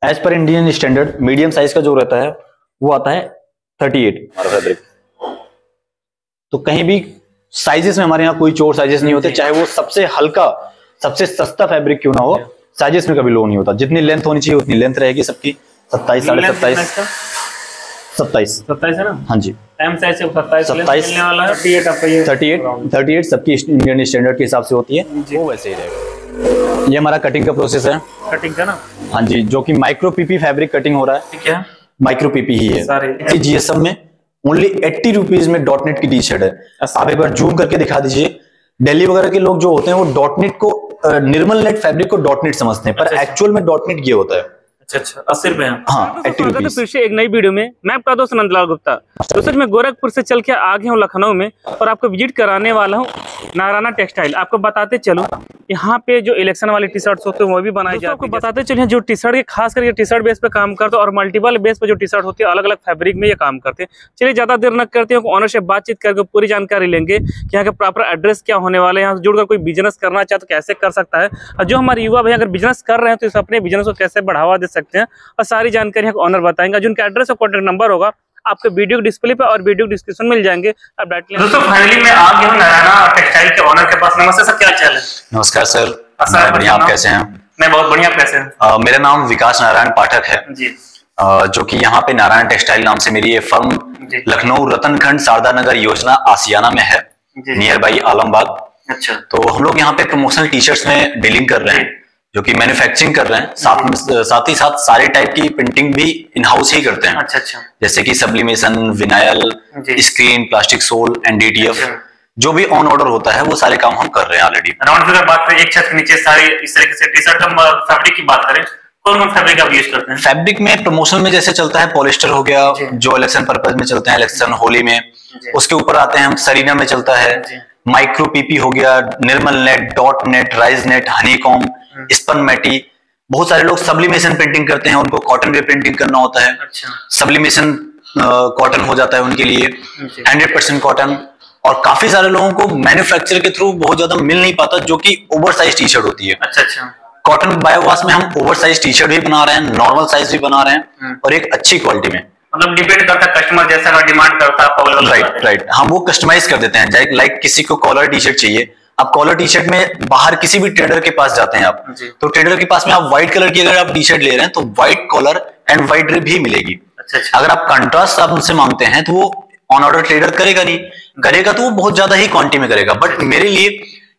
As per Indian standard medium size का जो रहता है वो आता है 38 हमारा फैब्रिक। तो कहीं भी साइजेस में हमारे यहाँ कोई चोर साइजेस नहीं होते, चाहे वो सबसे हल्का सबसे सस्ता फैब्रिक क्यों ना हो, साइजेस में कभी लो नहीं होता। जितनी लेंथ होनी चाहिए उतनी लेंथ रहेगी सबकी। 27 साढ़े 27 है ना? हाँ जी, एम साइज से 27 मिलने वाला है। 38 सबकी इंडियन स्टैंडर्ड के हिसाब से होती है, वो वैसे ही रहेगा। ये हमारा कटिंग का प्रोसेस है। कटिंग का ना? हाँ जी, जो कि माइक्रो पीपी फैब्रिक कटिंग हो रहा है। ठीक है, माइक्रो पीपी ही है सारे जीएसएम में। ओनली 80 रुपीज में डॉटनेट की टी शर्ट है। आप एक बार जूम करके दिखा दीजिए। दिल्ली वगैरह के लोग जो होते हैं वो डॉटनेट को निर्मल नेट फैब्रिक को डॉटनेट समझते हैं, पर एक्चुअल में डॉटनेट ये होता है। अच्छा 80 रुपए। हाँ, 80 रुपीज। फिर से एक नई वीडियो में मैं आपका दोस्त नंदलाल गुप्ता। तो सच में गोरखपुर से चल के आ गया हूँ लखनऊ में और आपको विजिट कराने वाला हूँ नारायणा टेक्सटाइल। आपको बताते चलूं यहाँ पे जो इलेक्शन वाली टी शर्ट्स होते हैं वो भी बनाई जाती है। आपको बताते चलिए जो टी शर्ट के खास करके टी शर्ट बेस पे काम करते हैं और मल्टीपल बेस पे जो टी शर्ट होती है अलग अलग फैब्रिक में ये काम करते हैं। चलिए ज्यादा देर न करते हैं, ऑनर से बातचीत करके पूरी जानकारी लेंगे कि यहाँ के प्रॉपर एड्रेस क्या होने वाले हैं, यहाँ से जुड़कर कोई बिजनेस करना चाहे तो कैसे कर सकता है, और जो हमारे युवा भाई अगर बिजनेस कर रहे हैं तो इस अपने बिजनेस को कैसे बढ़ावा दे सकते हैं, और सारी जानकारी ऑनर बताएंगे। जिनका एड्रेस और कॉन्टेक्ट नंबर होगा आपके वीडियो डिस्प्ले पे और वीडियो डिस्क्रिप्शन मिल जाएंगे। अब दोस्तों फाइनली मैं आ गया हूं नारायणा टेक्सटाइल के ऑनर के पास। नमस्ते सर, क्या हाल है? नमस्कार सर, बढ़िया। आप कैसे हैं? मैं बहुत बढ़िया। कैसे हैं? मेरा नाम विकास नारायण पाठक है जी। जो कि यहाँ पे नारायण टेक्सटाइल नाम से मेरी ये फर्म लखनऊ रतनखंड शारदा नगर योजना आसियाना में है, नियर बाई आलमबाग। अच्छा, तो हम लोग यहाँ पे प्रमोशनल टी शर्ट्स में डीलिंग कर रहे हैं, जो कि मैन्युफैक्चरिंग कर रहे हैं। साथ ही साथ सारे टाइप की प्रिंटिंग भी इन हाउस ही करते हैं। अच्छा, जैसे कि sublimation, vinyl, screen, plastic sole, NDTF, जो भी ऑन ऑर्डर होता है वो सारे काम हम कर रहे हैं ऑलरेडी। राउंड फिगर बात करें, एक छत के नीचे सारी इस तरीके से टी शर्ट का फैब्रिक की बात करें, कौन फैब्रिक आप यूज करते हैं? फैब्रिक में प्रमोशन में जैसे चलता है पॉलिस्टर हो गया, जो इलेक्शन पर्पज में चलते हैं, इलेक्शन होली में। उसके ऊपर आते हैं हम सरीना में चलता है, माइक्रो पीपी हो गया, Nirmal net, dot net, rise net, honeycomb, spun matty. बहुत सारे लोग सब्लिमेशन प्रिंटिंग करते हैं, उनको कॉटन पे प्रिंटिंग करना होता है। सब्लिमेशन कॉटन हो जाता है उनके लिए 100% कॉटन। और काफी सारे लोगों को मैन्युफैक्चर के थ्रू बहुत ज्यादा मिल नहीं पाता, जो कि ओवर साइज टी शर्ट होती है। अच्छा, कॉटन बायोवास में हम ओवर साइज टी शर्ट भी बना रहे हैं, नॉर्मल साइज भी बना रहे हैं, और एक अच्छी क्वालिटी में। मतलब डिपेंड करता है कस्टमर जैसा का डिमांड करता है। राइट, हम वो कस्टमाइज कर देते हैं। लाइक किसी को कॉलर टी शर्ट चाहिए, आप कॉलर टी शर्ट में बाहर किसी भी ट्रेडर के पास जाते हैं आप, तो ट्रेडर के पास में आप व्हाइट कलर की अगर आप टी शर्ट ले रहे हैं तो white collar and white drip भी मिलेगी। अच्छा, अगर आप कंट्रास्ट आप उनसे मांगते हैं तो वो ऑन ऑर्डर ट्रेडर करेगा नहीं, करेगा तो वो बहुत ज्यादा ही क्वांटिटी में करेगा। बट मेरे लिए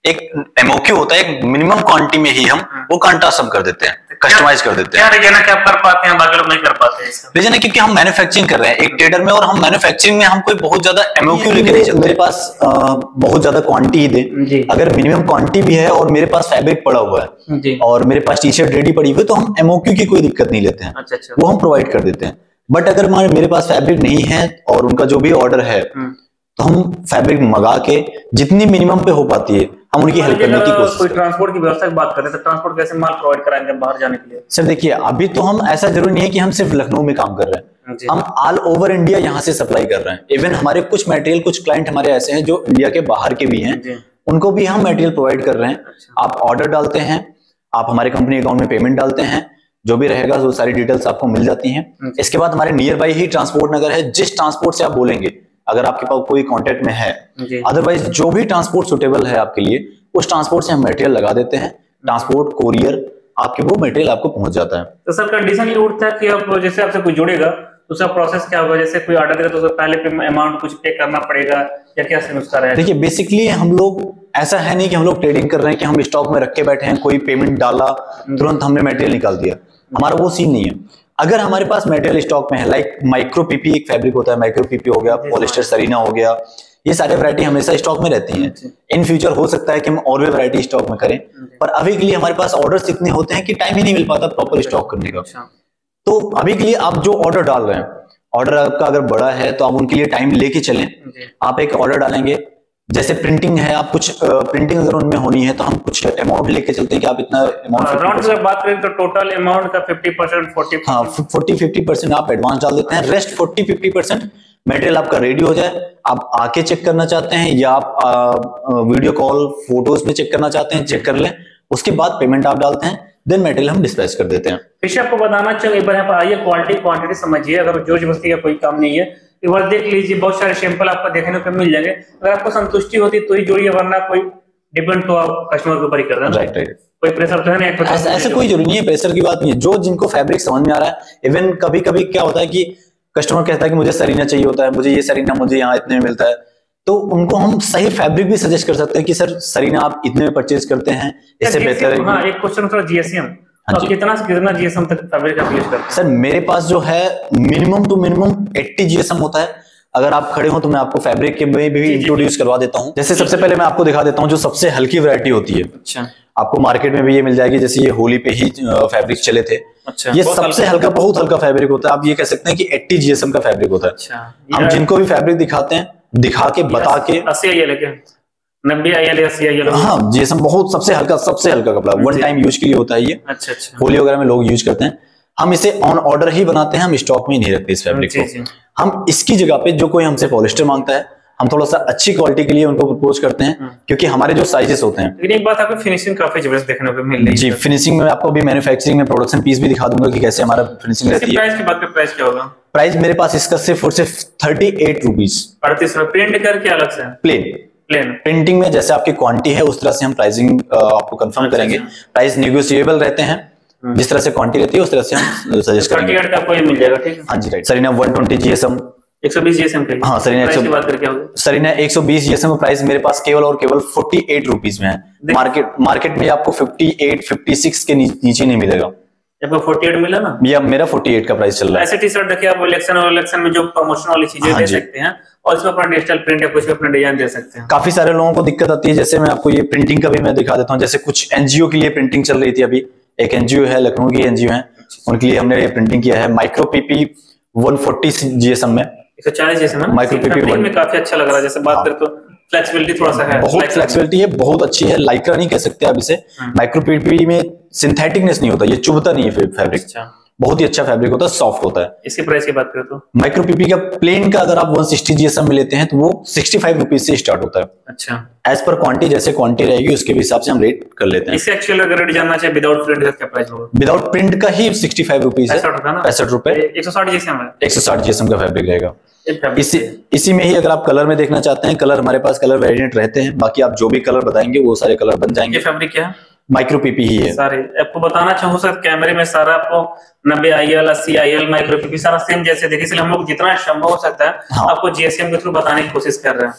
एक एमओक्यू होता है, एक मिनिमम क्वांटिटी में ही हम वो कंट्रास्ट हम कर देते हैं, कस्टमाइज कर देते हैं। क्या रीजन है कि आप कर पाते हैं, बाकी लोग नहीं कर पाते हैं? रीजन है क्योंकि हम मैन्युफैक्चरिंग कर रहे हैं एक ट्रेडर में, और हम मैन्युफैक्चरिंग में हम कोई बहुत ज्यादा एमओक्यू लेके नहीं चलते। मेरे पास बहुत ज्यादा क्वांटिटी ही दे, अगर मिनिमम क्वांटिटी भी है और मेरे पास फैब्रिक पड़ा हुआ है और मेरे पास टी शर्ट रेडी पड़ी हुई है, तो हम एमओक्यू की कोई दिक्कत नहीं लेते हैं। वो हम प्रोवाइड कर देते हैं। बट अगर मेरे पास फैब्रिक नहीं है और उनका जो भी ऑर्डर है, तो हम फैब्रिक मंगा के जितनी मिनिमम पे हो पाती है हम उनकी हेल्प करने की कोशिश करते हैं। ट्रांसपोर्ट की व्यवस्था की बात करें तो ट्रांसपोर्ट कैसे माल प्रोवाइड कराएंगे बाहर जाने के लिए? सर देखिए, अभी तो हम ऐसा जरूरी नहीं है कि हम सिर्फ लखनऊ में काम कर रहे हैं, हम ऑल ओवर इंडिया यहाँ से सप्लाई कर रहे हैं। इवन हमारे कुछ मटेरियल, कुछ क्लाइंट हमारे ऐसे हैं जो इंडिया के बाहर के भी हैं, उनको भी हम मटेरियल प्रोवाइड कर रहे हैं। आप ऑर्डर डालते हैं, आप हमारे कंपनी अकाउंट में पेमेंट डालते हैं, जो भी रहेगा वो सारी डिटेल्स आपको मिल जाती हैं। इसके बाद हमारे नियर बाई ही ट्रांसपोर्ट नगर है, जिस ट्रांसपोर्ट से आप बोलेंगे अगर आपके पास कोई कांटेक्ट में है, अदरवाइज जो भी ट्रांसपोर्ट सुटेबल है आपके लिए, उस ट्रांसपोर्ट से हम मटेरियल लगा देते हैं। ट्रांसपोर्ट कोरियर आपके वो मटेरियल आपको पहुंच जाता है। तो सर कंडीशन ये उठता है कि अब जैसे आपसे कोई जुड़ेगा तो उसका प्रोसेस क्या होगा? जैसे कोई ऑर्डर देगा तो उससे पहले अमाउंट कुछ पे करना पड़ेगा या क्या उसका रहेगा? देखिए, बेसिकली हम लोग ऐसा है नहीं कि हम लोग ट्रेडिंग कर रहे हैं कि हम स्टॉक में रख के बैठे हैं, कोई पेमेंट डाला तुरंत हमने मटेरियल निकाल दिया, हमारा वो सीन नहीं है। अगर हमारे पास मटेरियल स्टॉक में है, लाइक माइक्रो पीपी एक फैब्रिक होता है, माइक्रो पीपी हो गया, पॉलिस्टर सरीना हो गया, ये सारे वैरायटी हमेशा स्टॉक में रहती हैं। इन फ्यूचर हो सकता है कि हम और भी वैरायटी स्टॉक में करें, पर अभी के लिए हमारे पास ऑर्डर्स इतने होते हैं कि टाइम ही नहीं मिल पाता प्रॉपर स्टॉक करने का। तो अभी के लिए आप जो ऑर्डर डाल रहे हैं, ऑर्डर आपका अगर बड़ा है तो आप उनके लिए टाइम लेके चलें। आप एक ऑर्डर डालेंगे, जैसे प्रिंटिंग है, आप कुछ प्रिंटिंग अगर उनमें होनी है तो हम कुछ अमाउंट लेके चलते हैं कि आप इतना अमाउंट की बात करें तो टोटल अमाउंट का 50% 40-50% आप एडवांस डाल देते हैं। रेस्ट 40-50% मटेरियल आपका रेडी हो जाए, आप आके चेक करना चाहते हैं या आप वीडियो कॉल फोटोज में चेक करना चाहते हैं, चेक कर लें, उसके बाद पेमेंट आप डालते हैं। देन मटेरियल हम डिस्पैच कर देते हैं। फिर से आपको बताना चाहिए, एक बार यहाँ पर आइए, क्वालिटी क्वांटिटी समझिए। अगर जोर जबरदस्ती का कोई काम नहीं है, एक बार देख लीजिए, बहुत सारे सैंपल आपको देखने को मिल जाएंगे। अगर आपको संतुष्टि होती तो ही जोड़िए, वरना कोई डिपेंड तो आप कस्टमर के ऊपर ही कर रहे हैं। राइट राइट, कोई प्रेशर तो है नहीं। ऐसा कोई जरूरी नहीं है, प्रेशर की बात नहीं है। जो जिनको फैब्रिक समझ में आ रहा है, इवन कभी कभी क्या होता है कि कस्टमर कहता है कि मुझे सरीना चाहिए होता है, मुझे ये सरीना मुझे यहाँ इतने में मिलता है, तो उनको हम सही फैब्रिक भी सजेस्ट कर सकते हैं कि सर सरीना आप इतने में परचेज करते हैं, इससे बेहतर है। हाँ, एक क्वेश्चन थोड़ा जीएसएम, तो कितना से कितना जीएसएम तक फैब्रिक आप यूज करते हैं? सर मेरे पास जो है मिनिमम टू मिनिमम 80 जीएसएम होता है। अगर आप खड़े हो तो मैं आपको फैब्रिक के में भी इंट्रोड्यूस करवा देता हूँ। जैसे सबसे पहले मैं आपको दिखा देता हूँ जो सबसे हल्की वैरायटी होती है। अच्छा, आपको मार्केट में भी ये मिल जाएगी, जैसे ये होली पे ही फैब्रिक चले थे। अच्छा, ये सबसे हल्का, बहुत हल्का फैब्रिक होता है। आप ये कह सकते हैं कि 80 जीएसएम का फैब्रिक होता है। अच्छा, हम जिनको भी फैब्रिक दिखाते हैं, दिखा के बता के 80 IL है क्या? 90 IL, 80 IL? हाँ, जीएसएम बहुत सबसे हल्का कपड़ा, वन टाइम यूज के लिए होता है ये। अच्छा अच्छा, होली वगैरह में लोग यूज करते हैं। हम इसे ऑन ऑर्डर ही बनाते हैं, हम स्टॉक में नहीं रखते इस फैब्रिक को। हम इसकी जगह पे जो कोई हमसे पॉलिस्टर मांगता है, हम थोड़ा सा अच्छी क्वालिटी के लिए उनको प्रपोज करते हैं, क्योंकि हमारे जो साइजेस होते हैं। लेकिन एक बात, आपको फिनिशिंग काफी जबरदस्त देखने को मिल रही है। जी, फिनिशिंग में आपको अभी मैन्युफैक्चरिंग में प्रोडक्शन पीस भी दिखा दूंगा कि कैसे हमारा फिनिशिंग रहती है। प्राइस की बात करें, प्राइस क्या होगा? प्राइस मेरे पास इसका सिर्फ और सिर्फ 38 रुपीज। 38 रुपए प्रिंट करके अलग से? प्लेन प्रिंटिंग में जैसे आपकी क्वांटिटी है उस तरह से हम प्राइसिंग आपको कंफर्म करेंगे। प्राइस नेगोशिएबल रहते हैं, जिस तरह से क्वांटिटी रहती है उस तरह से हम सजेस्ट करेंगे। 38 का आपको ये मिल जाएगा, ठीक है? हाँ जी, राइट। सरीना 120 जीएसएम, 120 जीएसएम के। हाँ, सरीना की बात करके होगा। सरीना 120 जीएसएम का प्राइस मेरे पास केवल और केवल 48 रुपीज में है। मार्केट में आपको 58, 56 के नीचे नहीं मिलेगा। आपको 48 मिला ना? ये मेरा 48 का प्राइस चल रहा है। ऐसे टी शर्ट देखिए, आप इलेक्शन में जो प्रमोशन वाली चीजें दे सकते हैं, और इसमें अपना डिजिटल प्रिंट या कुछ भी अपना डिजाइन दे सकते हैं। काफी सारे लोगों को दिक्कत आती है, जैसे मैं आपको ये प्रिंटिंग का भी मैं दिखा देता हूँ। जैसे कुछ एनजीओ के लिए प्रिंटिंग चल रही थी अभी, एक एनजीओ है, लखनऊ की एनजीओ है, उनके लिए हमने ये प्रिंटिंग किया है। माइक्रो पीपी 140 जीएसएम में, 140 जीएसएम में माइक्रो पीपी में काफी अच्छा लग रहा है। जैसे बात करें तो फ्लेक्सिबिलिटी थोड़ा सा है, बहुत फ्लेक्सिबिलिटी है, बहुत अच्छी है। लाइक्रा नहीं कह सकते आप इसे। माइक्रो पीपी में सिंथेटिकनेस नहीं होता, ये चुभता नहीं है फैब्रिक। बहुत ही अच्छा फैब्रिक होता है, सॉफ्ट होता है। इसकी प्राइस की बात करें तो माइक्रो पीपी का प्लेन का अगर आप 160 जीएसएम में लेते हैं तो वो 65 रुपीज से स्टार्ट होता है। अच्छा, एज पर क्वांटिटी, जैसे क्वांटिटी रहेगी उसके हिसाब से हम रेट कर लेते हैं। इससे एक्चुअल अगर रेट जानना चाहिए विदाउट प्रिंट का क्या प्राइस होगा? विदाउट प्रिंट का ही 65 रुपीज है, 65 रुपए। 160 जीएसएम है, 160 जीएसएम का फैब्रिक रहेगा। इसी में ही अगर आप कलर में देखना चाहते हैं, कलर हमारे पास कलर वेरिएंट रहते हैं। बाकी आप जो भी कलर बताएंगे वो सारे कलर बन जाएंगे। ये फैब्रिक क्या है? माइक्रो पीपी ही है सारे। आपको बताना चाहूँ सर, कैमरे में सारा आपको 90 IL, 80 IL, माइक्रो पीपी सारा सेम जैसे देखिए, इसलिए हम लोग जितना संभव हो सकता है हाँ, आपको जीएसएम के थ्रू बताने की कोशिश कर रहे हैं।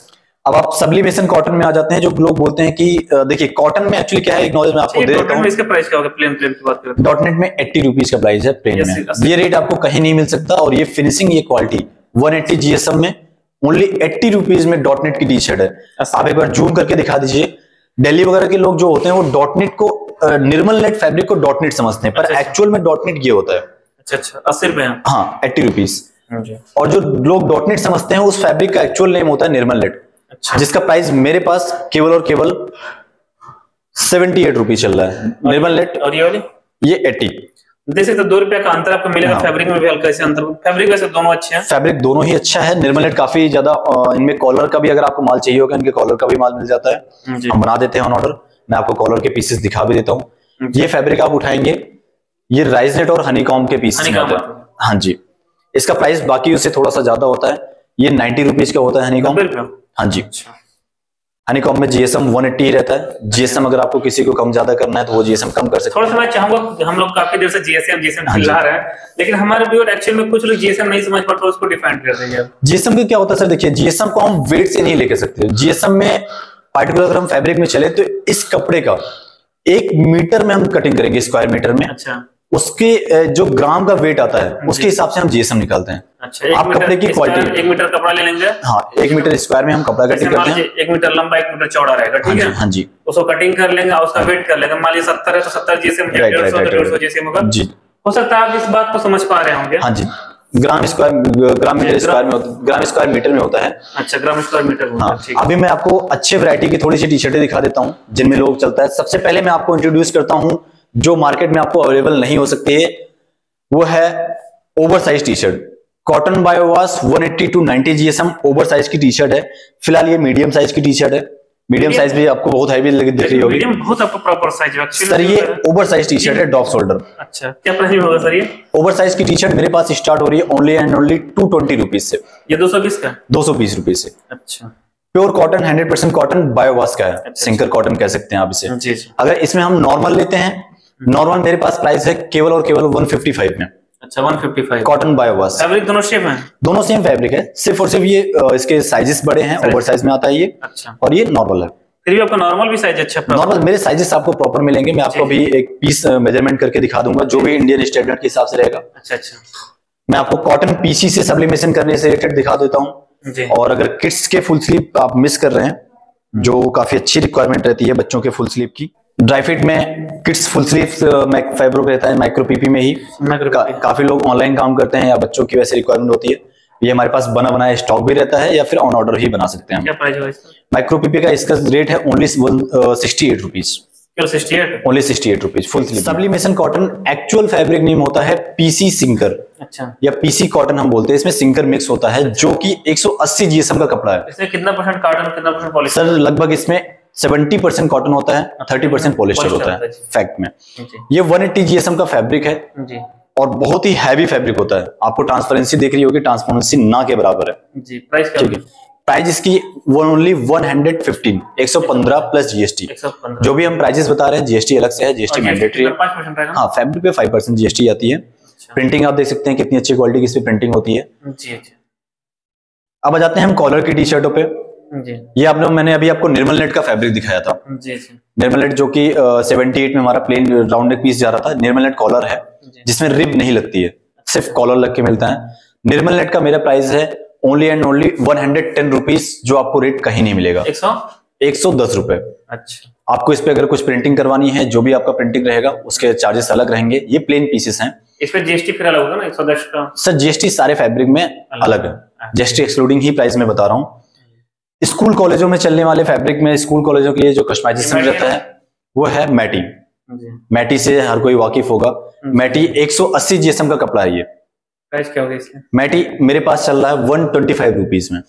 अब आप सब्लिमेशन कॉटन में आ जाते हैं। जो लोग बोलते हैं कि देखिए कॉटन में एक्चुअली क्या है, एक नॉलेज में आपको दे देता हूं। इसका प्राइस क्या होगा? प्लेन की बात करें डॉट नेट में 80 रुपीज का प्राइस है प्लेन में। ये रेट आपको कहीं नहीं मिल सकता। और ये फिनिशिंग, ये क्वालिटी 180 जीएसएम में ओनली 80 रुपीज में डॉट नेट की टी शर्ट है। आप एक बार जूम करके दिखा दीजिए। दिल्ली वगैरह के लोग जो होते हैं वो डॉट नेट को, निर्मल नेट फैब्रिक को डॉट नेट समझते हैं, पर एक्चुअल में डॉट नेट ये होता है। अच्छा, 80 रुपए? हाँ, 80 रुपीज। और जो लोग डॉट नेट समझते हैं उस फैब्रिक का एक्चुअल नेम होता है निर्मल नेट। अच्छा। जिसका प्राइस मेरे पास केवल और केवल 78 रुपीज चल रहा है निर्मल नेट। और ये वाली ये 80। देख सकते 2 रुपए का अंतर आपको मिलेगा। फैब्रिक में भी हल्का से अंतर। फैब्रिक वैसे दोनों अच्छे हैं, फैब्रिक दोनों ही अच्छा है। निर्मल नेट काफी ज्यादा, इनमें कॉलर का भी अगर आपको माल चाहिए होगा, इनके कॉलर का भी माल मिल जाता है, हम बना देते हैं ऑन ऑर्डर। मैं आपको कॉलर के पीसेस दिखा भी देता हूँ। ये फैब्रिक आप उठाएंगे, ये राइस नेट और हनीकॉम के पीसेस होते हैं। हाँ जी, इसका प्राइस बाकी उससे थोड़ा सा ज्यादा होता है। ये 90 रुपीज का होता है हनीकॉम। हाँ जी, हनीकॉम में जीएसएम 180 रहता है। जीएसएम अगर आपको किसी को कम ज्यादा करना है तो वो जीएसएम कम कर सकते हैं। थोड़ा सा मैं चाहूंगा, हम लोग काफी देर से जीएसएम चिल्ला रहे हैं, लेकिन हमारे व्यूअर एक्चुअल में कुछ लोग जीएसएम नहीं समझ पाते, उसको डिफाइन कर देंगे। जीएसएम का क्या होता है सर? देखिए, जीएसएम को हम वेट से नहीं लेके सकते। जीएसएम में पार्टिकुलर अगर हम फैब्रिक में चले तो इस कपड़े का 1 मीटर में हम कटिंग करेंगे, स्क्वायर मीटर में। अच्छा, उसके जो ग्राम का वेट आता है उसके हिसाब से हम जीएसएम निकालते हैं। अच्छा, आप कपड़े की क्वालिटी 1 मीटर कपड़ा ले लेंगे। हाँ, 1 मीटर स्क्वायर में हम कपड़ा कटिंग करते हैं। 1 मीटर लंबा, 1 मीटर चौड़ा रहेगा, ठीक है? हाँ जी, उसको कटिंग कर लेंगे और उसका वेट कर लेंगे। मान लीजिए 70 है तो 70 जीएसएम, 150 जीएसएम होगा जी। हो सकता है आप इस बात को समझ पा रहे होंगे। हाँ जी, ग्राम स्क्वायर मीटर में होता है। अच्छा, ग्राम स्क्वायर मीटर होता है, ठीक है। अभी मैं आपको अच्छे वैरायटी की थोड़ी सी टी शर्टें दिखा देता हूँ जिनमें लोग चलता है। सबसे पहले मैं आपको इंट्रोड्यूस करता हूँ जो मार्केट में आपको अवेलेबल नहीं हो सकती है, वो है over size T shirt. Cotton biowash 180 to 90 GSM over size की टी शर्ट है। फिलहाल ये मीडियम साइज की टी शर्ट है। मीडियम साइज भी आपको बहुत हैवी दिख रही होगी। मीडियम बहुत आपको प्रॉपर साइज है सर। ये ओवर साइज टी शर्ट है, ड्रॉप शोल्डर। अच्छा, क्या प्राइस होगा सर ये? ओवर साइज की टी शर्ट मेरे पास स्टार्ट हो रही है ओनली एंड ओनली 220 रुपीज से। ये 220 का? 220 रुपीज से। अच्छा। प्योर कॉटन, 100% कॉटन, बायोवास का है। सिंकर कॉटन कह सकते हैं आप इसे। जी जी। अगर इसमें हम नॉर्मल लेते हैं, नॉर्मल मेरे पास प्राइस है केवल और केवल 155 में। अच्छा, 155। कॉटन बायोवास। फैब्रिक दोनों सेम है? दोनों सेम फैब्रिक है, सिर्फ और सिर्फ ये इसके साइजेस बड़े हैं, ओवर साइज में आता है ये। अच्छा। और ये नॉर्मल है। फिर भी आपका नॉर्मल भी साइज अच्छा? नॉर्मल मेरे साइजेस आपको प्रॉपर मिलेंगे। मैं आपको अभी एक पीस मेजरमेंट करके दिखा दूंगा जो भी इंडियन स्टैंडर्ड के हिसाब से रहेगा। अच्छा अच्छा। मैं आपको कॉटन पीसी से सब्लिमेशन करने से रिलेटेड दिखा देता हूँ। और अगर किड्स के फुल स्लीव आप मिस कर रहे हैं, जो काफी अच्छी रिक्वायरमेंट रहती है बच्चों के फुल स्लीव की, ड्राई फिट में किड्स फुल स्लीव फैब्रिक रहता है माइक्रो पीपी में ही। काफी लोग ऑनलाइन काम करते हैं या बच्चों की वैसे रिक्वायरमेंट होती है। ये हमारे पास बना बनाया स्टॉक भी रहता है या फिर ऑन ऑर्डर ही बना सकते हैं। क्या प्राइस है इसका? माइक्रो पीपी का इसका रेट है only 68 rupees. 68? Only 68 rupees full sleeve. Sublimation cotton actual fabric name होता है पीसी सिंकर। अच्छा। या पीसी कॉटन हम बोलते हैं। इसमें सिंकर मिक्स होता है जो कि 180 जीएसएम का कपड़ा है। इसमें कितना परसेंट कॉटन, कितना परसेंट पॉलिस्टर? सर लगभग इसमें 70% कॉटन होता है, 30% पॉलिस्टर होता है फैक्ट में। ये 180 जीएसएम का फैब्रिक है जी। और बहुत ही हैवी फैब्रिक होता है। आपको ट्रांसपेरेंसी देख रही होगी, ट्रांसपेरेंसी ना के बराबर है जी। प्राइस क्या है? प्राइस इसकी ओनली 115, 115 प्लस जीएसटी। जो भी हम प्राइजेस बता रहे हैं जीएसटी अलग से है, जीएसटी मैंडेटरी है। 5% रहेगा? हाँ, फैब्रिक पे 5% जीएसटी आती है। प्रिंटिंग आप देख सकते हैं कितनी अच्छी क्वालिटी की इस पे प्रिंटिंग होती है। जी। अब आ जाते हैं हम कॉलर की टी शर्टों पे। जी। ये मैंने अभी आपको निर्मल नेट का फैब्रिक दिखाया था। जी जी। निर्मल नेट जो कि 78 में हमारा प्लेन राउंड नेक पीस जा रहा था। निर्मल नेट कॉलर है जिसमें रिब नहीं लगती है, सिर्फ कॉलर लग के मिलता है। निर्मल नेट का मेरा प्राइस है ओनली एंड ओनली 110 रुपीज, जो आपको रेट कहीं नहीं मिलेगा। 110 रुपए। अच्छा। आपको इस पे अगर कुछ प्रिंटिंग करवानी है, जो भी आपका प्रिंटिंग रहेगा उसके चार्जेस अलग रहेंगे। ये प्लेन पीसेस हैं। इस पे जीएसटी फिर अलग होगा ना 110 का? सर जीएसटी सारे फैब्रिक में अलग है, जीएसटी एक्सक्लूडिंग ही प्राइस में बता रहा हूँ। स्कूल कॉलेजों में चलने वाले फैब्रिक में स्कूल कॉलेजों के लिए जो कस्टमाइजेशन रहता है वो है मैटी। मैटी से हर कोई वाकिफ होगा। मैटी 180 जीएसएम का कपड़ा है। ये प्राइस क्या होगा इसका? मैटी मेरे पास चल रहा है 125 रुपीज में।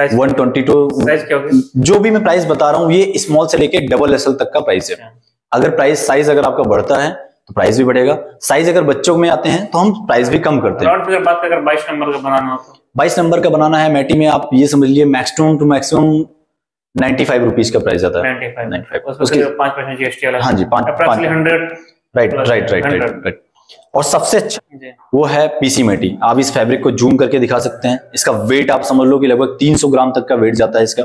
122। साइज क्या होगा? जो भी मैं प्राइस बता रहा हूँ ये स्मॉल से लेके डबल एक्सएल तक का प्राइस है। अगर प्राइस साइज अगर आपका बढ़ता है तो प्राइस भी बढ़ेगा। साइज अगर बच्चों में आते हैं तो हम प्राइस भी कम करते हैं। बात अगर 22 नंबर का बनाना हो तो 22 नंबर का बनाना है मैटी में, आप ये समझ लीजिए मैक्सिमम टू मैक्सिमम 95 रुपीज का प्राइस आता है। 95। उसके 5% जीएसटी अलग। हाँ जी, 500। राइट। और सबसे अच्छा वो है पीसी मैटी। आप इस फैब्रिक को जूम करके दिखा सकते हैं। इसका वेट आप समझ लो कि लगभग 300 ग्राम तक का वेट जाता है इसका।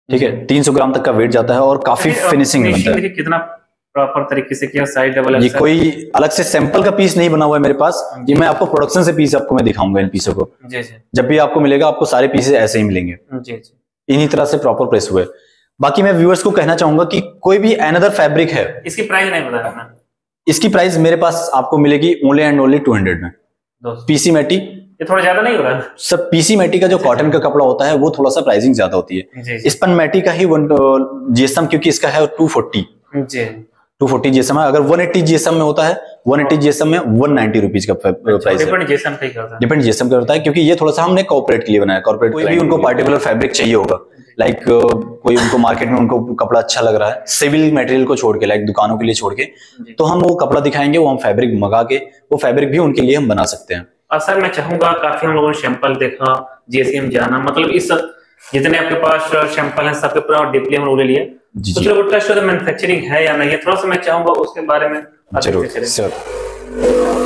ठीक है, 300 ग्राम तक का वेट जाता है और काफी फिनिशिंग बनता है। कितना प्रॉपर तरीके से किया, साइज डबल। ये कोई अलग से सैंपल का पीस नहीं बना हुआ है मेरे पास। ये मैं आपको प्रोडक्शन से पीस आपको मैं दिखाऊंगा इन पीसों को। जब भी आपको मिलेगा आपको सारे पीसेस ऐसे ही मिलेंगे, इन्हीं तरह से प्रॉपर प्रेस हुए। बाकी मैं व्यूअर्स को कहना चाहूंगा कि कोई भी अनदर फैब्रिक है, इसकी प्राइस नहीं बता रहा। इसकी प्राइस मेरे पास आपको मिलेगी ओनली एंड ओनली 200 में। पीसी मैटी ये थोड़ा ज्यादा नहीं हो रहा? सब पीसी मैटी का जो कॉटन का कपड़ा होता है वो थोड़ा सा प्राइसिंग ज्यादा होती है। स्पन मैटी का ही जीएसएम, क्योंकि इसका है 240 जीएसएम है। अगर 180 जीएसएम में होता है, 180 जीएसएम में 190 रुपीज का प्राइस है। डिपेंड जीएसएम करता है क्योंकि ये थोड़ा सा हमने कॉर्पोरेट के लिए बनाया। कॉर्पोरेट कोई भी उनको पार्टिकुलर फैब्रिक चाहिए होगा, लाइक कोई उनको मार्केट में उनको कपड़ा अच्छा लग रहा है सिविल मटेरियल को छोड़ के, लाइक दुकानों के लिए छोड़ के, तो हम वो कपड़ा दिखाएंगे, वो हम फैब्रिक मंगा के वो फैब्रिक भी उनके लिए हम बना सकते हैं। सर मैं चाहूंगा, काफी हम लोगों ने सैंपल देखा, जीएसएम जाना, मतलब इस जितने आपके पास सैंपल हैं सबके पूरा डीपली हम लोग ले लिए। कुछ लोग ट्रस्ट होता है मैन्युफैक्चरिंग है या नहीं है, थोड़ा सा मैं चाहूंगा उसके बारे में जरूर सर।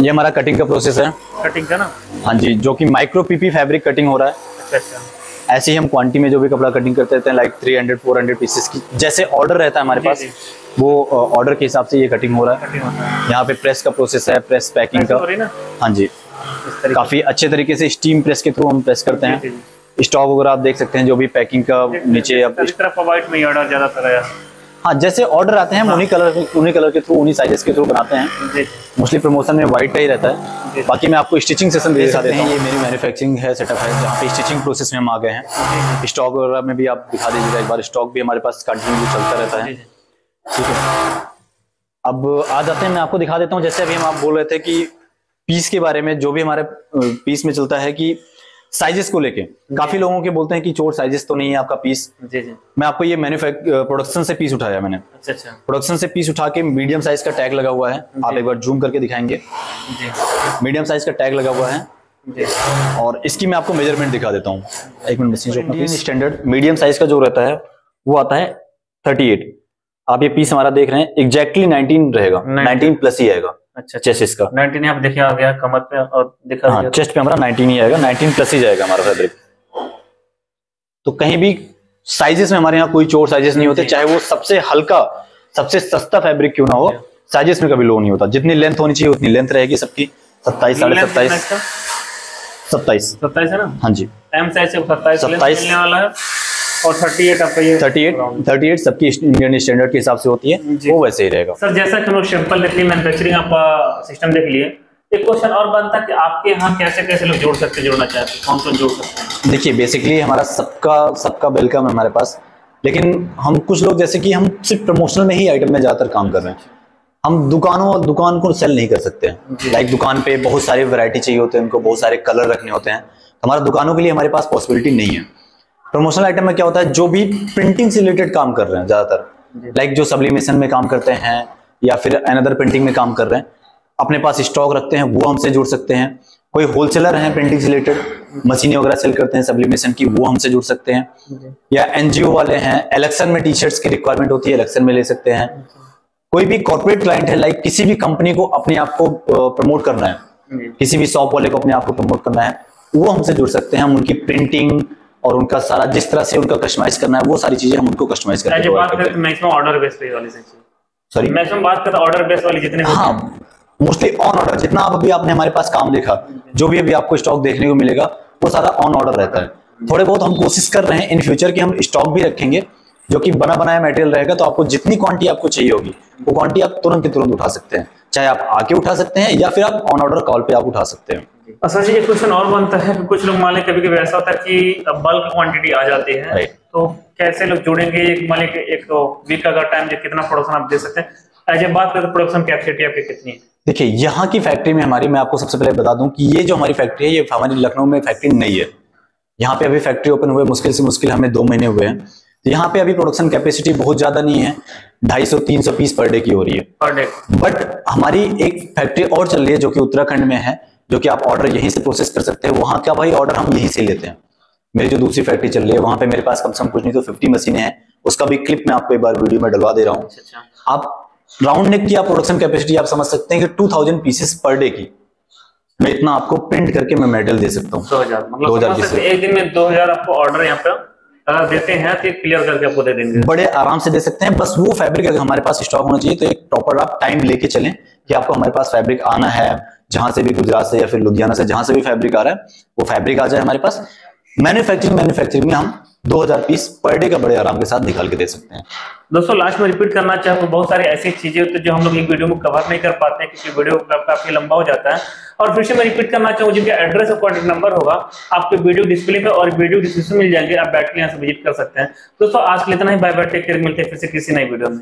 ये हमारा कटिंग का प्रोसेस है। कटिंग का ना? हाँ जी, जो कि माइक्रो पीपी फैब्रिक कटिंग हो रहा है। अच्छा। ऐसे ही हम क्वांटिटी में जो भी कपड़ा कटिंग करते रहते हैं, लाइक 300-400 पीसेस की जैसे ऑर्डर रहता है हमारे पास, वो ऑर्डर के हिसाब से ये कटिंग हो रहा है। यहाँ पे प्रेस का प्रोसेस है, प्रेस पैकिंग का। हाँ जी, काफी अच्छे तरीके से स्टीम प्रेस के थ्रू हम प्रेस करते हैं। स्टॉक वगैरह आप देख सकते हैं, जो भी पैकिंग का नीचे इस तरफ व्हाइट में ऑर्डर ज्यादातर है। हाँ, जैसे ऑर्डर आते हैं हम उन्हीं कलर के थ्रू, उन्हीं साइजेस के थ्रू बनाते हैं। मोस्टली प्रमोशन में व्हाइट का ही रहता है। बाकी मैं आपको स्टिचिंग सेशन दे सकते हैं। ये मेरी मैन्युफैक्चरिंग है, सेटअप है, जहाँ पे स्टिचिंग प्रोसेस में हम आ गए हैं। स्टॉक वगैरह में भी आप दिखा दीजिएगा एक बार। स्टॉक भी हमारे पास कंटिन्यू चलता रहता है। ठीक है, अब आ जाते हैं, मैं आपको दिखा देता हूँ। जैसे अभी हम आप बोल रहे थे कि पीस के बारे में, जो भी हमारे पीस में चलता है कि साइजेस को लेके काफी लोगों के बोलते हैं कि चोट साइजेस तो नहीं है आपका पीस। जी जी। मैं आपको ये प्रोडक्शन से पीस उठाया मैंने। अच्छा अच्छा। प्रोडक्शन से पीस उठा के मीडियम साइज का टैग लगा हुआ है, आप एक बार जूम करके दिखाएंगे। जी। मीडियम साइज का टैग लगा हुआ है जी। और इसकी मैं आपको मेजरमेंट दिखा देता हूँ। एक मिनट बस, इंडियन स्टैंडर्ड मीडियम साइज का जो रहता है वो आता है 38। आप ये पीस हमारा देख रहे हैं एग्जैक्टली 19 रहेगा, 19 प्लस ही आएगा। अच्छा, चेस्ट इसका 19 आप देखिए आ गया कमर पे और दिखा। हाँ, चेस्ट पे हमारा 19 ही आएगा, 19 प्लस ही जाएगा हमारा फैब्रिक। तो कहीं भी साइजेस में हमारे यहाँ कोई चोर साइजेस नहीं होते, चाहे वो सबसे हल्का सबसे सस्ता फैब्रिक क्यों ना हो, साइजेस में कभी लो नहीं होता। जितनी लेंथ होनी चाहिए उतनी लेंथ रहेगी सबकी। 27, 27.5, 27 है ना। हाँ जी, एम साइज से 27 मिलने वाला है और 38 आपका ये 38 सबकी इंडियन स्टैंडर्ड के हिसाब से होती है, वो वैसे ही रहेगा। सर जैसा कि हम लोग सिंपल देख लिए, मैन्युफैक्चरिंग आपका सिस्टम देख लिए, एक क्वेश्चन और बनता है कि आपके यहाँ कैसे कैसे लोग जोड़ सकते, जोड़ना चाहते हैं, कौन कौन जोड़ सकते हैं? देखिए बेसिकली हमारा सबका वेलकम है हमारे पास, लेकिन हम कुछ लोग जैसे कि हम सिर्फ प्रमोशनल में ही आइटम में ज्यादातर काम कर रहे हैं। हम दुकान को सेल नहीं कर सकते हैं। लाइक दुकान पे बहुत सारी वैरायटी चाहिए होते हैं, उनको बहुत सारे कलर रखने होते हैं, हमारे दुकानों के लिए हमारे पास पॉसिबिलिटी नहीं है। प्रमोशनल आइटम में क्या होता है, जो भी प्रिंटिंग से रिलेटेड काम कर रहे हैं ज्यादातर, लाइक जो सब्लिमेशन में काम करते हैं या फिर अनदर प्रिंटिंग में काम कर रहे हैं, अपने पास स्टॉक रखते हैं, वो हमसे जुड़ सकते हैं। कोई होलसेलर हैं प्रिंटिंग से रिलेटेड, मशीनें वगैरह सेल करते हैं सब्लिमेशन की, वो हमसे जुड़ सकते हैं। या एनजीओ वाले हैं, इलेक्शन में टी शर्ट्स की रिक्वायरमेंट होती है, इलेक्शन में ले सकते हैं। कोई भी कॉर्पोरेट क्लाइंट है, लाइक किसी भी कंपनी को अपने आप को प्रमोट करना है, किसी भी शॉप वाले को अपने आप को प्रमोट करना है, वो हमसे जुड़ सकते हैं। हम उनकी प्रिंटिंग और उनका सारा जिस तरह से उनका कस्टमाइज करना है, वो सारी चीजें हम उनको कस्टमाइज करके बात करते हैं मैक्सिमम ऑर्डर बेस पे वाली सेक्शन। सॉरी, मैक्सिमम बात करते हैं ऑर्डर बेस वाली जितने, हाँ मोस्टली ऑन ऑर्डर। जितना आप अभी आपने हमारे पास काम देखा, जो भी अभी आपको स्टॉक देखने को मिलेगा, वो सारा ऑन ऑर्डर रहता है। थोड़े बहुत हम कोशिश कर रहे हैं इन फ्यूचर कि हम स्टॉक भी रखेंगे जो कि बना बनाया मटेरियल रहेगा, तो आपको जितनी क्वांटिटी आपको चाहिए होगी वो क्वांटिटी आप तुरंत की तुरंत उठा सकते हैं, चाहे आप आके उठा सकते हैं या फिर आप ऑन ऑर्डर कॉल पे आप उठा सकते हैं। अच्छा जी, एक क्वेश्चन और बनता है कि कुछ लोग मान लें कभी कभी ऐसा होता है कि बल्क क्वांटिटी आ जाती है, तो कैसे लोग जुड़ेंगे? मान लें एक तो वीक का टाइम कितना प्रोडक्शन आप दे सकते हैं? ऐसे बात करें तो प्रोडक्शन कैपेसिटी आपकी कितनी है? देखिए यहाँ की फैक्ट्री में हमारी, मैं आपको सबसे पहले बता दूं कि ये जो हमारी फैक्ट्री है, ये हमारी लखनऊ में फैक्ट्री नहीं है। यहाँ पे अभी फैक्ट्री ओपन हुए मुश्किल से मुश्किल हमें 2 महीने हुए हैं। तो यहाँ पे अभी प्रोडक्शन कैपेसिटी बहुत ज्यादा नहीं है, 250-300 पीस पर डे की हो रही है पर डे। बट हमारी एक फैक्ट्री और चल रही है जो कि उत्तराखंड में है, जो कि आप ऑर्डर यहीं से प्रोसेस कर सकते हैं। वहां का भाई ऑर्डर हम यहीं से लेते हैं। मेरी जो दूसरी फैक्ट्री चल रही है वहां पे मेरे पास कम से कम कुछ नहीं तो 50 मशीनें हैं, उसका भी क्लिप मैं आपको एक बार वीडियो में डलवा दे रहा हूँ। आप राउंड नेक की आप प्रोडक्शन कैपेसिटी आप समझ सकते हैं कि 2000 पीसेस पर डे की मैं इतना आपको प्रिंट करके मैं मेटल दे सकता हूँ। 2000 मतलब एक दिन में 2000 आपको ऑर्डर यहाँ पे अगर देते हैं तो क्लियर करके आपको दे देंगे, बड़े आराम से दे सकते हैं। बस वो फैब्रिक अगर हमारे पास स्टॉक होना चाहिए, तो एक प्रॉपर आप टाइम लेके चलें कि आपको हमारे पास फैब्रिक आना है, जहां से भी, गुजरात से या फिर लुधियाना से, जहां से भी फैब्रिक आ रहा है वो फैब्रिक आ जाए हमारे पास। मैन्युफैक्चरिंग में हम 2000 पीस पर डे का बड़े आराम के साथ निकाल के दे सकते हैं। दोस्तों लास्ट में रिपीट करना चाहूँ, बहुत सारी ऐसी चीजें होती है जो हम लोग एक वीडियो में कवर नहीं कर पाते हैं क्योंकि वीडियो काफी लंबा हो जाता है। और फिर से मैं रिपीट करना चाहूँ, जिनका एड्रेस और कॉन्टेक्ट नंबर होगा आपको वीडियो डिस्प्ले पे और वीडियो डिस्क्रिप्शन मिल जाएंगे, आप बैठ के यहाँ से विजिट कर सकते हैं। दोस्तों आज के लिए इतना ही, बाय बाय, टेक केयर, मिलते हैं फिर से किसी नई वीडियो में।